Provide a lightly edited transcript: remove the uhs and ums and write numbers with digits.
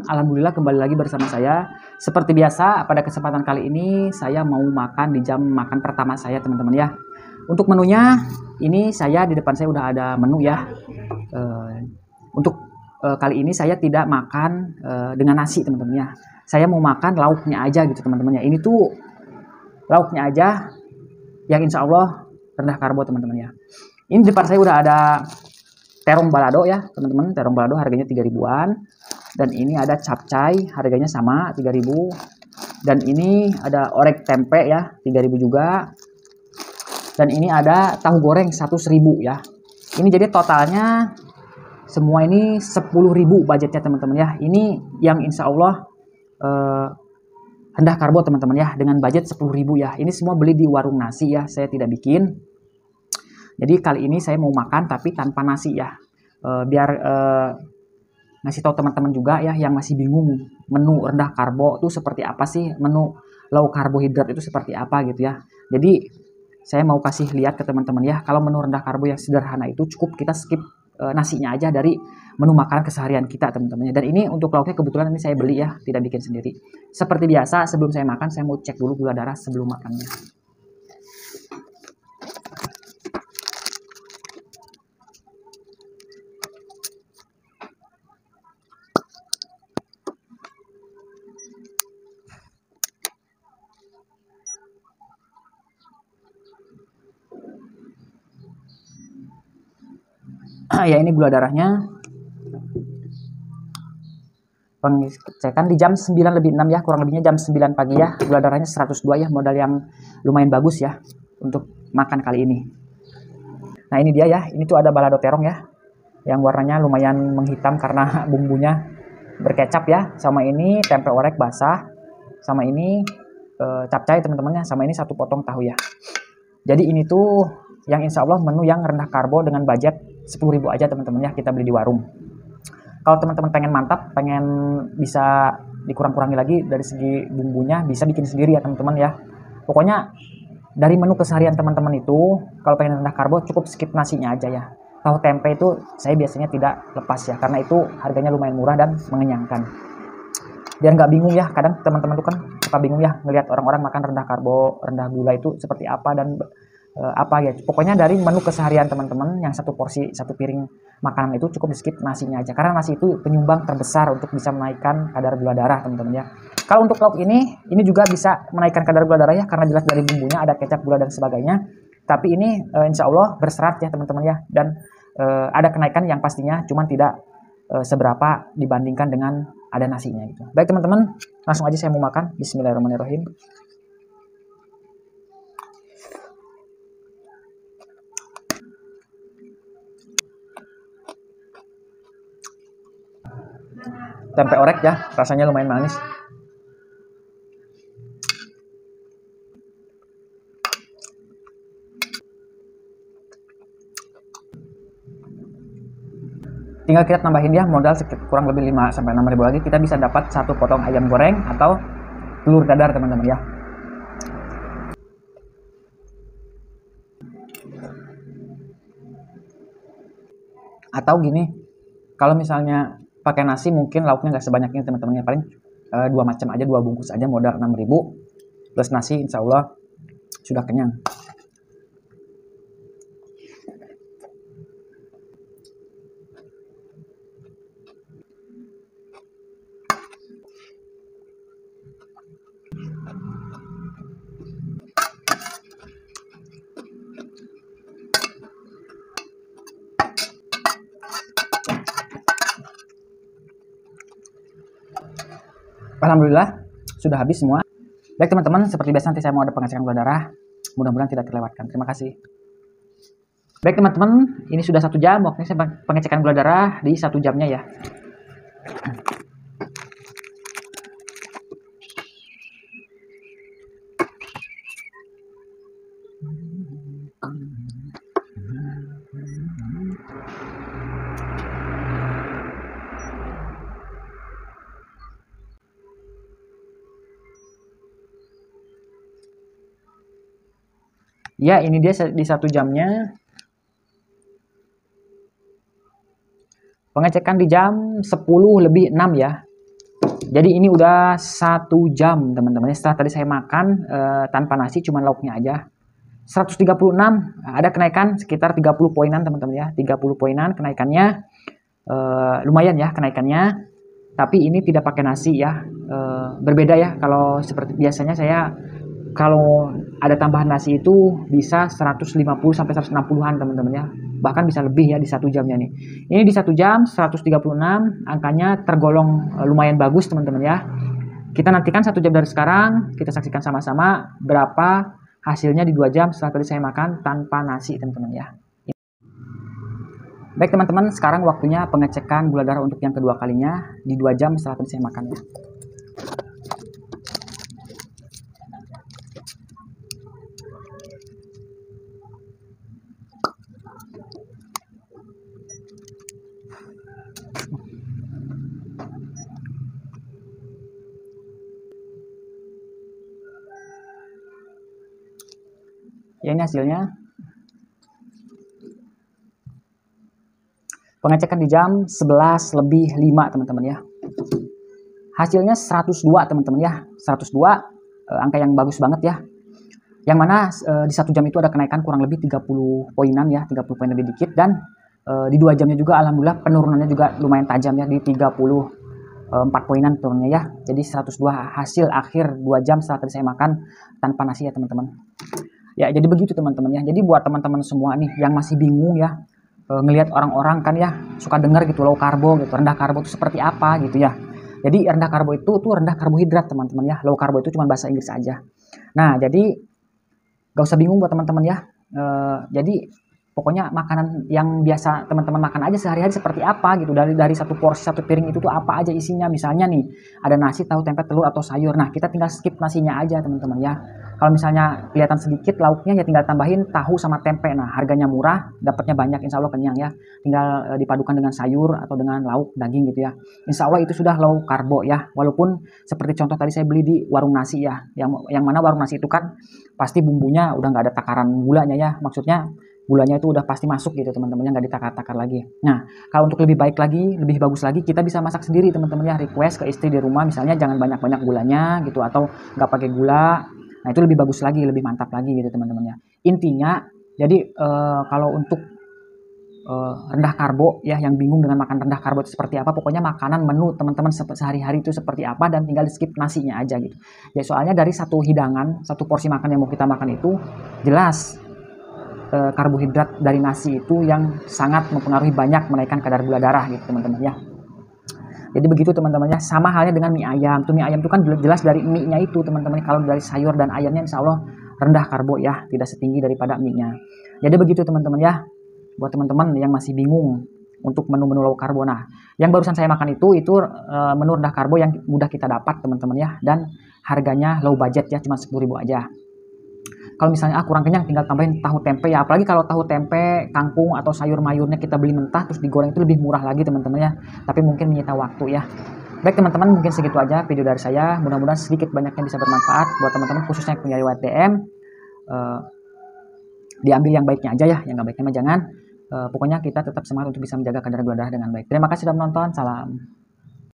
teman-teman, alhamdulillah kembali lagi bersama saya. Seperti biasa, pada kesempatan kali ini saya mau makan di jam makan pertama saya, teman-teman ya. Untuk menunya, ini saya di depan saya udah ada menu ya. Untuk kali ini saya tidak makan dengan nasi, teman-teman ya. Saya mau makan lauknya aja gitu, teman-teman ya. Ini tuh lauknya aja yang insya Allah rendah karbo, teman-teman ya. Ini di depan saya udah ada terong balado ya, teman-teman. Terong balado harganya 3 ribuan. Dan ini ada capcay, harganya sama 3.000. Dan ini ada orek tempe ya, 3.000 juga. Dan ini ada tahu goreng 100.000 ya. Ini jadi totalnya semua ini 10.000 budgetnya, teman-teman ya. Ini yang insya Allah rendah karbo, teman-teman ya, dengan budget 10.000 ya. Ini semua beli di warung nasi ya, saya tidak bikin. Jadi kali ini saya mau makan tapi tanpa nasi ya. Biar ngasih tahu teman-teman juga ya yang masih bingung menu rendah karbo itu seperti apa sih, menu low karbohidrat itu seperti apa gitu ya. Jadi saya mau kasih lihat ke teman-teman ya, kalau menu rendah karbo yang sederhana itu cukup kita skip nasinya aja dari menu makanan keseharian kita, teman-teman. Dan ini untuk lauknya kebetulan ini saya beli ya, tidak bikin sendiri. Seperti biasa sebelum saya makan saya mau cek dulu gula darah sebelum makannya. Ya ini gula darahnya. Pengecekan di jam 9:06 ya, kurang lebihnya jam 9 pagi ya. Gula darahnya 102 ya, modal yang lumayan bagus ya untuk makan kali ini. Nah ini dia ya, ini tuh ada balado terong ya, yang warnanya lumayan menghitam karena bumbunya berkecap ya. Sama ini tempe orek basah, sama ini capcay teman-temannya, sama ini 1 potong tahu ya. Jadi ini tuh yang insya Allah menu yang rendah karbo dengan budget 10.000 aja, teman-teman ya, kita beli di warung. Kalau teman-teman pengen mantap, pengen bisa dikurang-kurangi lagi dari segi bumbunya, bisa bikin sendiri ya teman-teman ya. Pokoknya dari menu keseharian teman-teman itu, kalau pengen rendah karbo cukup skip nasinya aja ya. Tahu tempe itu saya biasanya tidak lepas ya, karena itu harganya lumayan murah dan mengenyangkan. Biar nggak bingung ya, kadang teman-teman tuh kan suka bingung ya ngelihat orang-orang makan rendah karbo, rendah gula itu seperti apa dan apa ya. Pokoknya dari menu keseharian teman-teman yang satu porsi, satu piring makanan itu cukup di skip nasinya aja, karena nasi itu penyumbang terbesar untuk bisa menaikkan kadar gula darah, teman-teman ya. Kalau untuk lauk ini juga bisa menaikkan kadar gula darah ya, karena jelas dari bumbunya ada kecap, gula dan sebagainya. Tapi ini insya Allah berserat ya teman-teman ya, dan ada kenaikan yang pastinya cuman tidak seberapa dibandingkan dengan ada nasinya gitu. Baik teman-teman, langsung aja saya mau makan. Bismillahirrahmanirrahim. Tempe orek ya, rasanya lumayan manis. Tinggal kita tambahin ya, modal kurang lebih 5-6 ribu lagi kita bisa dapat 1 potong ayam goreng atau telur dadar, teman-teman ya. Atau gini, kalau misalnya pakai nasi mungkin lauknya nggak sebanyak ini, teman-teman ya. Paling 2 macam aja, 2 bungkus aja, modal 6.000 plus nasi insya Allah sudah kenyang. Alhamdulillah sudah habis semua. Baik teman-teman, seperti biasa nanti saya mau ada pengecekan gula darah. Mudah-mudahan tidak terlewatkan. Terima kasih. Baik teman-teman, ini sudah 1 jam. Waktunya saya pengecekan gula darah di 1 jamnya ya. Ya, ini dia di 1 jamnya. Pengecekan di jam 10:06 ya. Jadi ini udah 1 jam teman-teman. Setelah tadi saya makan tanpa nasi, cuma lauknya aja. 136, ada kenaikan sekitar 30 poinan teman-teman ya. 30 poinan kenaikannya, lumayan ya kenaikannya. Tapi ini tidak pakai nasi ya. Berbeda ya, kalau seperti biasanya saya kalau ada tambahan nasi itu bisa 150 sampai 160-an teman-teman ya. Bahkan bisa lebih ya di 1 jamnya nih. Ini di 1 jam 136, angkanya tergolong lumayan bagus teman-teman ya. Kita nantikan 1 jam dari sekarang, kita saksikan sama-sama berapa hasilnya di 2 jam setelah tadi saya makan tanpa nasi teman-teman ya. Baik teman-teman, sekarang waktunya pengecekan gula darah untuk yang kedua kalinya di 2 jam setelah tadi saya makan ya. Ya ini hasilnya. Pengecekan di jam 11:05 teman-teman ya. Hasilnya 102 teman-teman ya. 102, angka yang bagus banget ya. Yang mana di 1 jam itu ada kenaikan kurang lebih 30 poinan ya, 30 poin lebih dikit. Dan di 2 jamnya juga alhamdulillah penurunannya juga lumayan tajam ya, di 34 poinan turunnya ya. Jadi 102 hasil akhir 2 jam setelah tadi saya makan tanpa nasi ya teman-teman. Ya jadi begitu teman-teman ya. Jadi buat teman-teman semua nih yang masih bingung ya, ngelihat orang-orang kan ya suka dengar gitu low karbo gitu, rendah karbo itu seperti apa gitu ya. Jadi rendah karbo itu tuh rendah karbohidrat teman-teman ya. Low karbo itu cuma bahasa Inggris aja. Nah jadi gak usah bingung buat teman-teman ya. Jadi pokoknya makanan yang biasa teman-teman makan aja sehari-hari seperti apa gitu. Dari satu porsi, satu piring itu tuh apa aja isinya. Misalnya nih ada nasi, tahu, tempe, telur atau sayur. Nah kita tinggal skip nasinya aja teman-teman ya. Kalau misalnya kelihatan sedikit lauknya ya tinggal tambahin tahu sama tempe. Nah harganya murah, dapatnya banyak, insya Allah kenyang ya. Tinggal dipadukan dengan sayur atau dengan lauk daging gitu ya. Insya Allah itu sudah low karbo ya. Walaupun seperti contoh tadi saya beli di warung nasi ya. Yang mana warung nasi itu kan pasti bumbunya udah nggak ada takaran gulanya ya. Maksudnya gulanya itu udah pasti masuk gitu teman-teman, nggak ditakar-takar lagi. Nah kalau untuk lebih baik lagi, lebih bagus lagi, kita bisa masak sendiri teman-teman ya. Request ke istri di rumah misalnya jangan banyak-banyak gulanya gitu, atau nggak pakai gula. Nah itu lebih bagus lagi, lebih mantap lagi gitu teman-teman ya. Intinya jadi kalau untuk rendah karbo ya, yang bingung dengan makan rendah karbo itu seperti apa, pokoknya makanan menu teman-teman sehari-hari itu seperti apa dan tinggal di skip nasinya aja gitu ya. Soalnya dari satu hidangan, satu porsi makan yang mau kita makan itu jelas karbohidrat dari nasi itu yang sangat mempengaruhi, banyak menaikkan kadar gula darah gitu teman-teman ya. Jadi begitu teman-teman ya. Sama halnya dengan mie ayam. Tuh mie ayam itu kan jelas dari mie-nya itu teman-teman. Kalau dari sayur dan ayamnya insya Allah rendah karbo ya, tidak setinggi daripada mie-nya. Jadi begitu teman-teman ya. Buat teman-teman yang masih bingung untuk menu-menu low karbo. Nah, yang barusan saya makan itu menu rendah karbo yang mudah kita dapat teman-teman ya, dan harganya low budget ya, cuma 10.000 aja. Kalau misalnya kurang kenyang tinggal tambahin tahu tempe ya. Apalagi kalau tahu tempe, kangkung atau sayur mayurnya kita beli mentah terus digoreng itu lebih murah lagi teman-teman ya. Tapi mungkin menyita waktu ya. Baik teman-teman, mungkin segitu aja video dari saya. Mudah-mudahan sedikit banyaknya bisa bermanfaat buat teman-teman, khususnya yang punya riwayat DM. Diambil yang baiknya aja ya, yang nggak baiknya mah jangan. Pokoknya kita tetap semangat untuk bisa menjaga kadar gula darah dengan baik. Terima kasih sudah menonton. Salam.